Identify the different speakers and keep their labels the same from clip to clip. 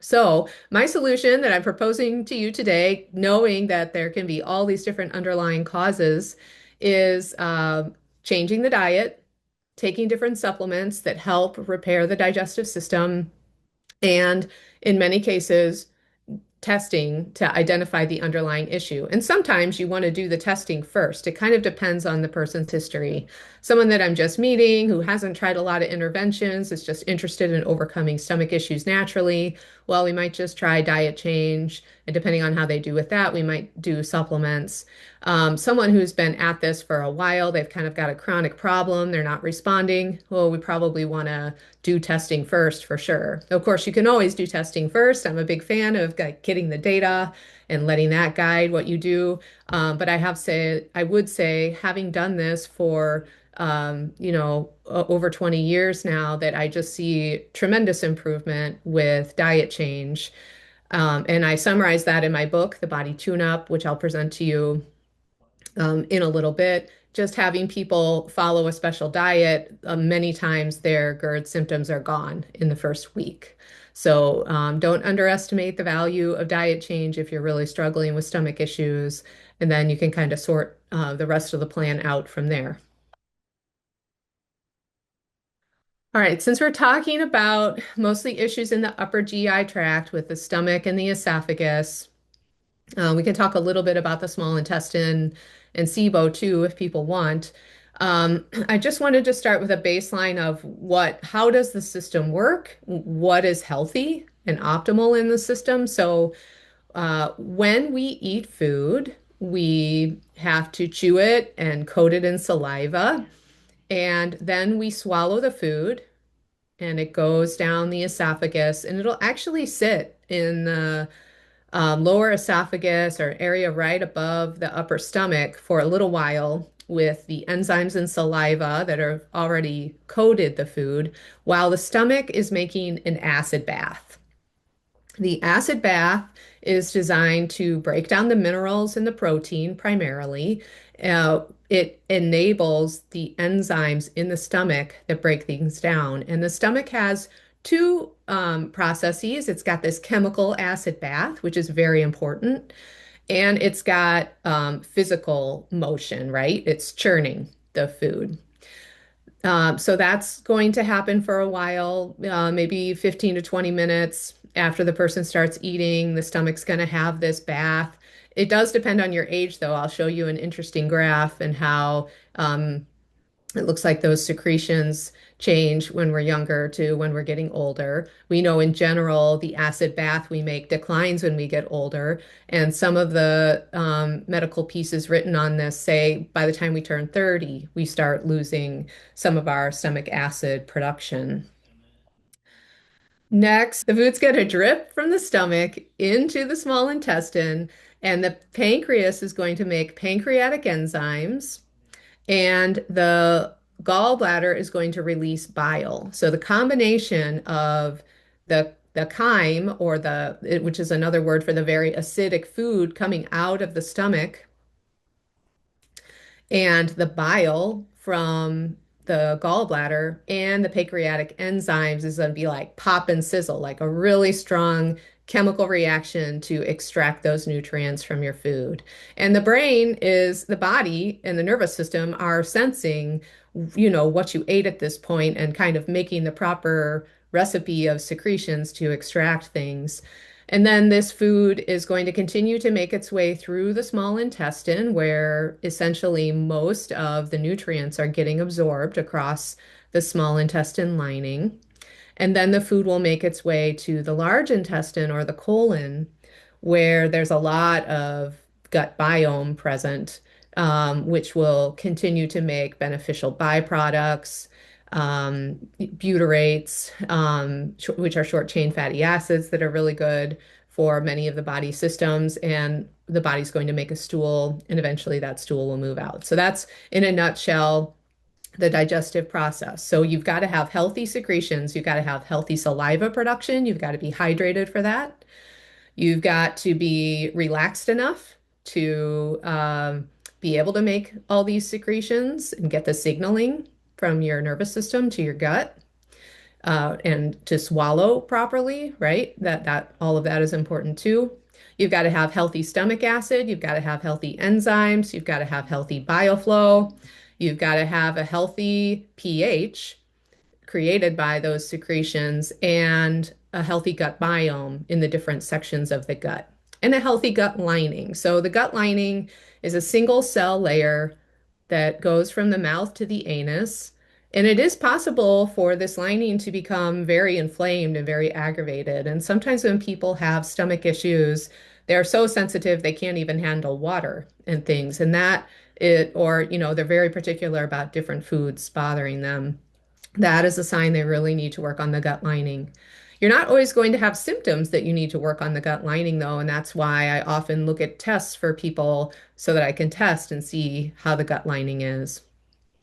Speaker 1: So, my solution that I'm proposing to you today, knowing that there can be all these different underlying causes, is changing the diet, taking different supplements that help repair the digestive system, and in many cases, testing to identify the underlying issue. And sometimes you want to do the testing first. It kind of depends on the person's history. Someone that I'm just meeting who hasn't tried a lot of interventions is just interested in overcoming stomach issues naturally. Well, we might just try diet change. And depending on how they do with that, we might do supplements. Someone who's been at this for a while, they've kind of got a chronic problem, they're not responding. Well, we probably want to do testing first for sure. Of course, you can always do testing first. I'm a big fan of like, getting the data and letting that guide what you do. But I would say, having done this for over 20 years now, that I just see tremendous improvement with diet change. And I summarize that in my book, The Body Tune-Up, which I'll present to you in a little bit. Just having people follow a special diet, many times their GERD symptoms are gone in the first week. So don't underestimate the value of diet change if you're really struggling with stomach issues, and then you can kind of sort the rest of the plan out from there. All right, since we're talking about mostly issues in the upper GI tract with the stomach and the esophagus, we can talk a little bit about the small intestine and SIBO too, if people want. I just wanted to start with a baseline of how does the system work? What is healthy and optimal in the system? So, when we eat food, we have to chew it and coat it in saliva, and then we swallow the food, and it goes down the esophagus, and it'll actually sit in the lower esophagus or area right above the upper stomach for a little while with the enzymes and saliva that are already coated the food, while the stomach is making an acid bath. The acid bath is designed to break down the minerals and the protein primarily. It enables the enzymes in the stomach that break things down. And the stomach has two processes. It's got this chemical acid bath, which is very important, and it's got physical motion, right? It's churning the food. So that's going to happen for a while, maybe 15 to 20 minutes after the person starts eating. The stomach's going to have this bath. It does depend on your age, though. I'll show you an interesting graph and how it looks like those secretions change when we're younger to when we're getting older. We know in general the acid bath we make declines when we get older. And some of the medical pieces written on this say by the time we turn 30, we start losing some of our stomach acid production. Next, the food's going to drip from the stomach into the small intestine, and the pancreas is going to make pancreatic enzymes, and the gallbladder is going to release bile. So the combination of the chyme which is another word for the very acidic food coming out of the stomach, and the bile from the gallbladder and the pancreatic enzymes is going to be like pop and sizzle, like a really strong chemical reaction to extract those nutrients from your food. And the body and the nervous system are sensing, what you ate at this point and kind of making the proper recipe of secretions to extract things. And then this food is going to continue to make its way through the small intestine, where essentially most of the nutrients are getting absorbed across the small intestine lining. And then the food will make its way to the large intestine or the colon, where there's a lot of gut biome present, which will continue to make beneficial byproducts, butyrates, which are short chain fatty acids that are really good for many of the body systems. And the body's going to make a stool, and eventually that stool will move out. So that's, in a nutshell, the digestive process. So you've got to have healthy secretions. You've got to have healthy saliva production. You've got to be hydrated for that. You've got to be relaxed enough to be able to make all these secretions and get the signaling from your nervous system to your gut. and to swallow properly, right? That all of that is important too. You've got to have healthy stomach acid, you've got to have healthy enzymes, you've got to have healthy bioflow, you've got to have a healthy pH created by those secretions and a healthy gut biome in the different sections of the gut and a healthy gut lining. So the gut lining is a single cell layer that goes from the mouth to the anus. And it is possible for this lining to become very inflamed and very aggravated. And sometimes when people have stomach issues, they're so sensitive they can't even handle water and things. And that it, or, they're very particular about different foods bothering them. That is a sign they really need to work on the gut lining. You're not always going to have symptoms that you need to work on the gut lining, though, and that's why I often look at tests for people so that I can test and see how the gut lining is.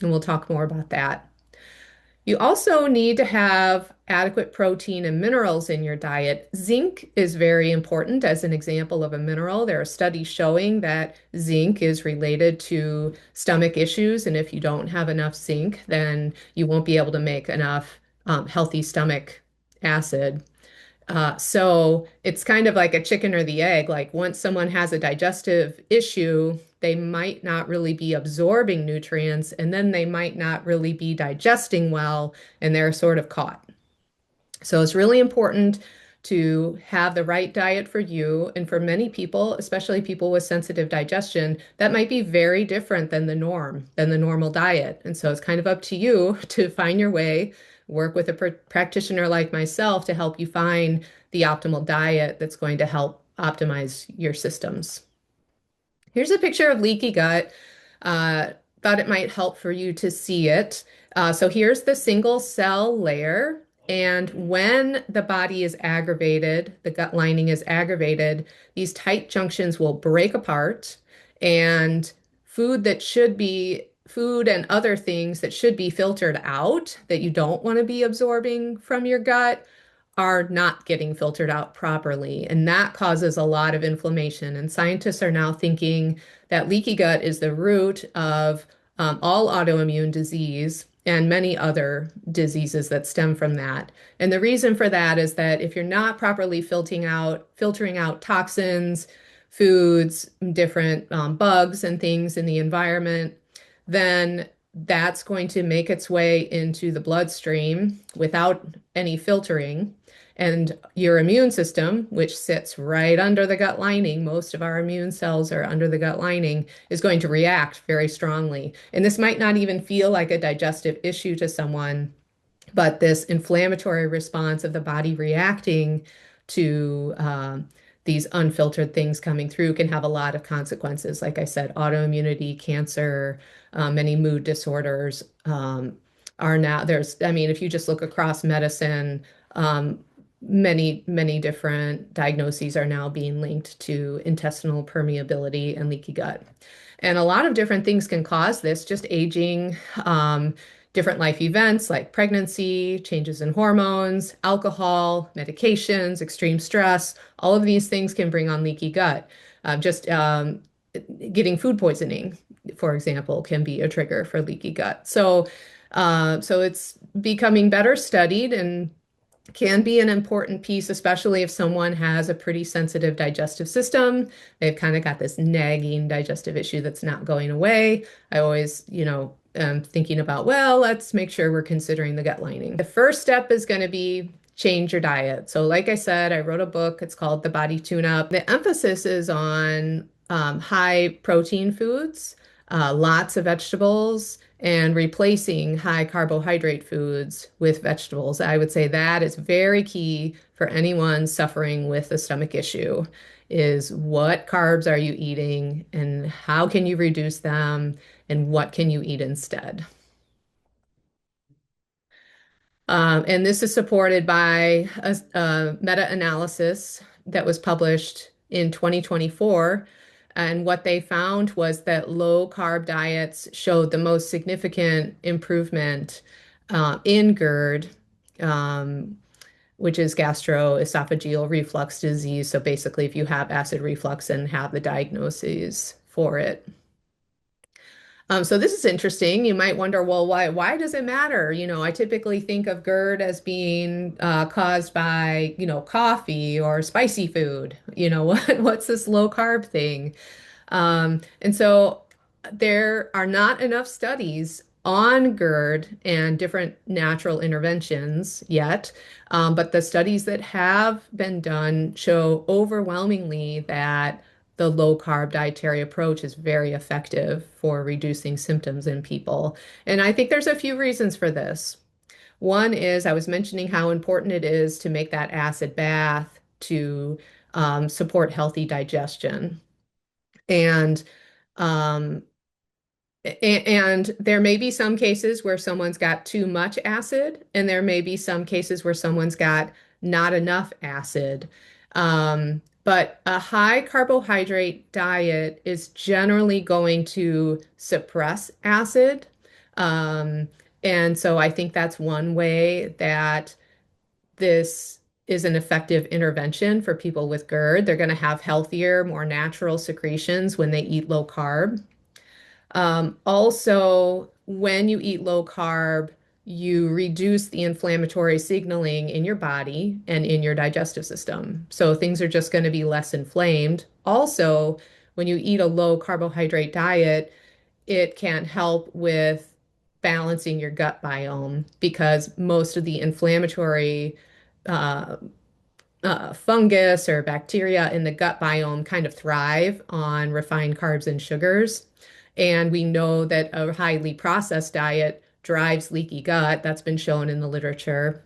Speaker 1: And we'll talk more about that. You also need to have adequate protein and minerals in your diet. Zinc is very important as an example of a mineral. There are studies showing that zinc is related to stomach issues, and if you don't have enough zinc, then you won't be able to make enough healthy stomach acid. So it's kind of like a chicken or the egg. Like once someone has a digestive issue, they might not really be absorbing nutrients, and then they might not really be digesting well, and they're sort of caught. So it's really important to have the right diet for you. And for many people, especially people with sensitive digestion, that might be very different than the norm, than the normal diet. And so it's kind of up to you to find your way, work with a practitioner like myself to help you find the optimal diet that's going to help optimize your systems. Here's a picture of leaky gut. Uh, Thought it might help for you to see it. So here's the single cell layer. And when the body is aggravated, the gut lining is aggravated, these tight junctions will break apart, and food and other things that should be filtered out that you don't want to be absorbing from your gut are not getting filtered out properly. And that causes a lot of inflammation. And scientists are now thinking that leaky gut is the root of all autoimmune disease and many other diseases that stem from that. And the reason for that is that if you're not properly filtering out toxins, foods, different bugs and things in the environment, then that's going to make its way into the bloodstream without any filtering. And your immune system, which sits right under the gut lining, most of our immune cells are under the gut lining, is going to react very strongly. And this might not even feel like a digestive issue to someone, but this inflammatory response of the body reacting to these unfiltered things coming through can have a lot of consequences. Like I said, autoimmunity, cancer, many mood disorders are now there's, I mean, if you just look across medicine, many different diagnoses are now being linked to intestinal permeability and leaky gut. And a lot of different things can cause this, just aging, different life events like pregnancy, changes in hormones, alcohol, medications, extreme stress. All of these things can bring on leaky gut. Just getting food poisoning, for example, can be a trigger for leaky gut. So it's becoming better studied and can be an important piece, especially if someone has a pretty sensitive digestive system. They've kind of got this nagging digestive issue that's not going away. I always, thinking about, well, let's make sure we're considering the gut lining. The first step is going to be change your diet. So, like I said, I wrote a book. It's called The Body Tune-Up. The emphasis is on high protein foods, lots of vegetables, and replacing high carbohydrate foods with vegetables. I would say that is very key for anyone suffering with a stomach issue is what carbs are you eating and how can you reduce them and what can you eat instead? And this is supported by a meta-analysis that was published in 2024. And what they found was that low carb diets showed the most significant improvement in GERD, which is gastroesophageal reflux disease. So basically, if you have acid reflux and have the diagnoses for it. So this is interesting. You might wonder, well, why does it matter? I typically think of GERD as being caused by, coffee or spicy food. What's this low carb thing? And so there are not enough studies on GERD and different natural interventions yet. But the studies that have been done show overwhelmingly that the low carb dietary approach is very effective for reducing symptoms in people. And I think there's a few reasons for this. One is I was mentioning how important it is to make that acid bath to support healthy digestion. And um, and there may be some cases where someone's got too much acid, and there may be some cases where someone's got not enough acid. But a high carbohydrate diet is generally going to suppress acid. Um, and so I think that's one way that this is an effective intervention for people with GERD. They're going to have healthier, more natural secretions when they eat low carb. Also, when you eat low carb, you reduce the inflammatory signaling in your body and in your digestive system. So things are just going to be less inflamed. Also, when you eat a low carbohydrate diet, it can help with balancing your gut biome because most of the inflammatory uh, fungus or bacteria in the gut biome kind of thrive on refined carbs and sugars. And we know that a highly processed diet drives leaky gut. That's been shown in the literature.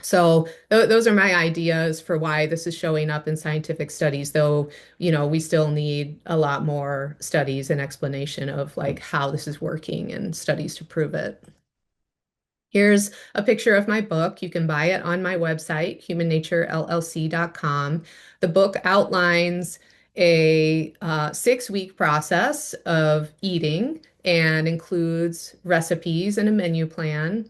Speaker 1: So those are my ideas for why this is showing up in scientific studies, though, we still need a lot more studies and explanation of like how this is working and studies to prove it. Here's a picture of my book. You can buy it on my website, humannaturellc.com. The book outlines a 6-week process of eating and includes recipes and a menu plan.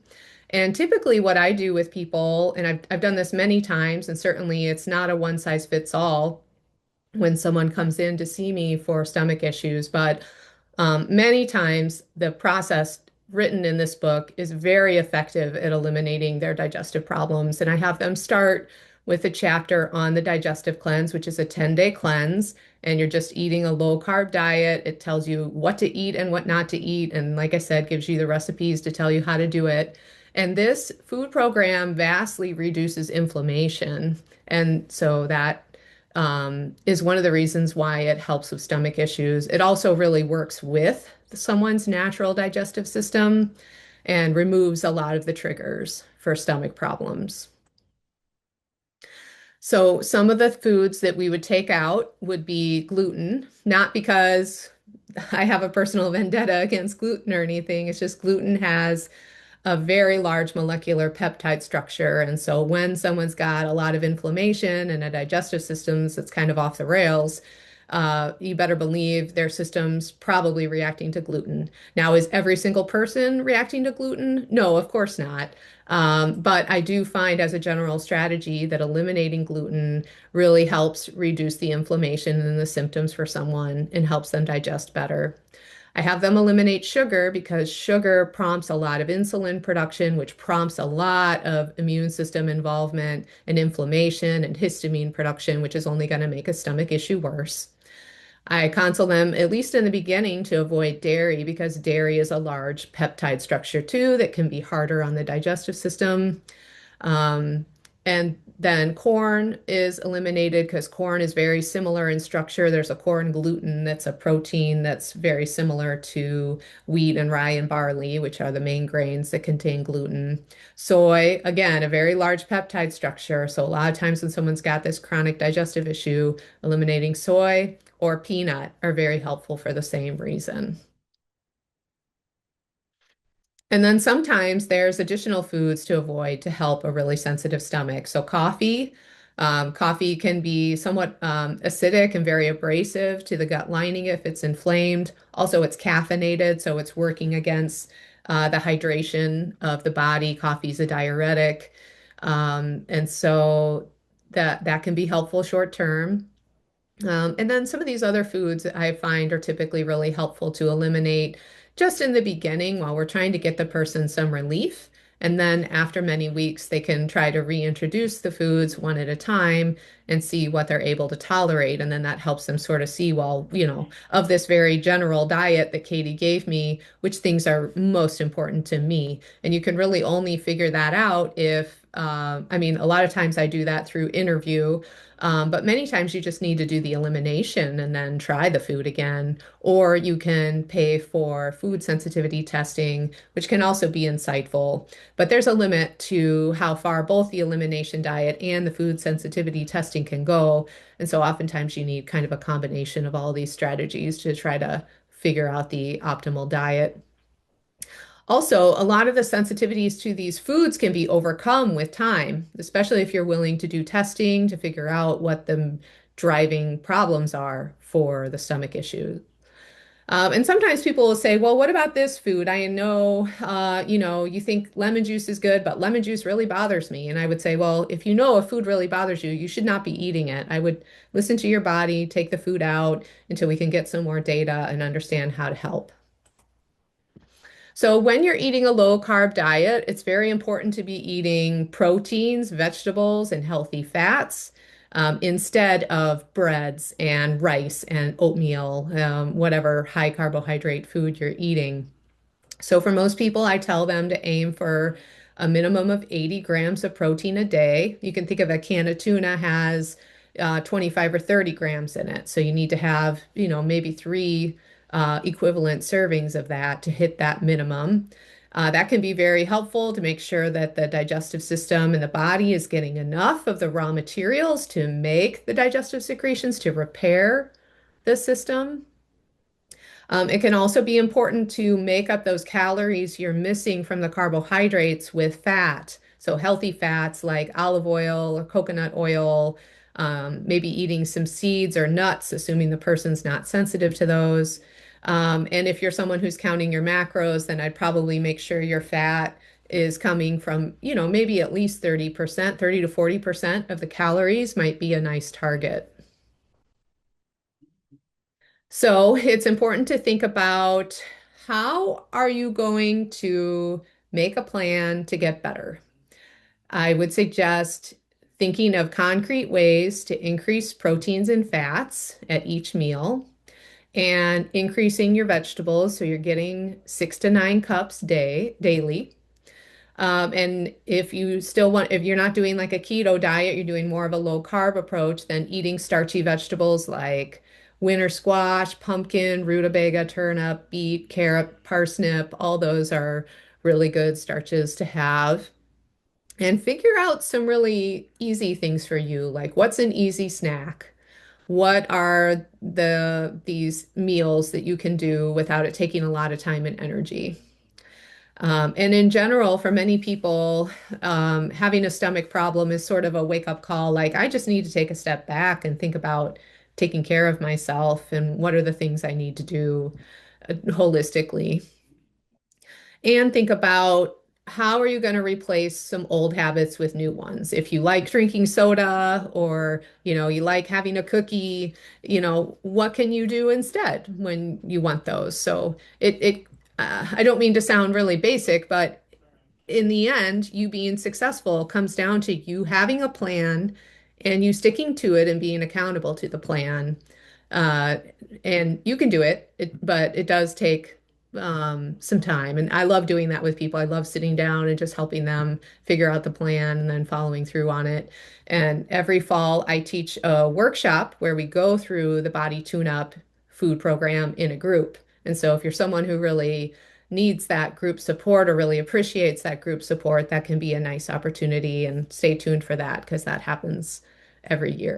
Speaker 1: And typically, what I do with people, and I've done this many times, and certainly it's not a one size fits all when someone comes in to see me for stomach issues, but many times, the process written in this book is very effective at eliminating their digestive problems. And I have them start with a chapter on the digestive cleanse, which is a 10-day cleanse. And you're just eating a low carb diet. It tells you what to eat and what not to eat. And like I said, gives you the recipes to tell you how to do it. And this food program vastly reduces inflammation. And so that is one of the reasons why it helps with stomach issues. It also really works with someone's natural digestive system and removes a lot of the triggers for stomach problems. So, some of the foods that we would take out would be gluten, not because I have a personal vendetta against gluten or anything. It's just gluten has a very large molecular peptide structure. And so when someone's got a lot of inflammation and a digestive system that's kind of off the rails, you better believe their system's probably reacting to gluten. Now, is every single person reacting to gluten? No, of course not. But I do find as a general strategy that eliminating gluten really helps reduce the inflammation and the symptoms for someone and helps them digest better. I have them eliminate sugar because sugar prompts a lot of insulin production, which prompts a lot of immune system involvement and inflammation and histamine production, which is only going to make a stomach issue worse. I counsel them, at least in the beginning, to avoid dairy because dairy is a large peptide structure too that can be harder on the digestive system. Um, and then corn is eliminated because corn is very similar in structure. There's a corn gluten that's a protein that's very similar to wheat and rye and barley, which are the main grains that contain gluten. Soy, again, a very large peptide structure. So a lot of times when someone's got this chronic digestive issue, eliminating soy or peanut are very helpful for the same reason. And then sometimes there's additional foods to avoid to help a really sensitive stomach. So coffee can be somewhat acidic and very abrasive to the gut lining if it's inflamed. Also, it's caffeinated, so it's working against the hydration of the body. Coffee's a diuretic, and so that can be helpful short term. And then some of these other foods I find are typically really helpful to eliminate just in the beginning while we're trying to get the person some relief. And then after many weeks, they can try to reintroduce the foods one at a time and see what they're able to tolerate. And then that helps them sort of see, well, of this very general diet that Katie gave me, which things are most important to me. And you can really only figure that out if, I mean, a lot of times I do that through interview. But many times you just need to do the elimination and then try the food again. Or you can pay for food sensitivity testing, which can also be insightful. But there's a limit to how far both the elimination diet and the food sensitivity testing can go. And so oftentimes you need kind of a combination of all these strategies to try to figure out the optimal diet. Also, a lot of the sensitivities to these foods can be overcome with time, especially if you're willing to do testing to figure out what the driving problems are for the stomach issue. And sometimes people will say, well, what about this food? I know, you think lemon juice is good, but lemon juice really bothers me. And I would say, well, if you know a food really bothers you, you should not be eating it. I would listen to your body, take the food out until we can get some more data and understand how to help. So when you're eating a low carb diet, it's very important to be eating proteins, vegetables, and healthy fats instead of breads and rice and oatmeal, whatever high carbohydrate food you're eating. So for most people, I tell them to aim for a minimum of 80 grams of protein a day. You can think of a can of tuna has 25 or 30 grams in it. So you need to have, maybe three equivalent servings of that to hit that minimum. That can be very helpful to make sure that the digestive system and the body is getting enough of the raw materials to make the digestive secretions to repair the system. It can also be important to make up those calories you're missing from the carbohydrates with fat. So healthy fats like olive oil or coconut oil, maybe eating some seeds or nuts, assuming the person's not sensitive to those. And if you're someone who's counting your macros, then I'd probably make sure your fat is coming from, maybe at least 30%, 30 to 40% of the calories might be a nice target. So it's important to think about how are you going to make a plan to get better? I would suggest thinking of concrete ways to increase proteins and fats at each meal and increasing your vegetables so you're getting 6 to 9 cups daily. And if you still want, if you're not doing like a keto diet, you're doing more of a low carb approach, then eating starchy vegetables like winter squash, pumpkin, rutabaga, turnip, beet, carrot, parsnip, all those are really good starches to have. And figure out some really easy things for you, like what's an easy snack? What are these meals that you can do without it taking a lot of time and energy? And in general, for many people, having a stomach problem is sort of a wake-up call. Like, I just need to take a step back and think about taking care of myself and what are the things I need to do holistically. And think about how are you going to replace some old habits with new ones? If you like drinking soda or, you like having a cookie, what can you do instead when you want those? So I don't mean to sound really basic, but in the end, you being successful comes down to you having a plan and you sticking to it and being accountable to the plan. Uh, and you can do it, but it does take some time. And I love doing that with people. I love sitting down and just helping them figure out the plan and then following through on it. And every fall, I teach a workshop where we go through the body tune-up food program in a group. And so if you're someone who really needs that group support or really appreciates that group support, that can be a nice opportunity. And stay tuned for that because that happens every year.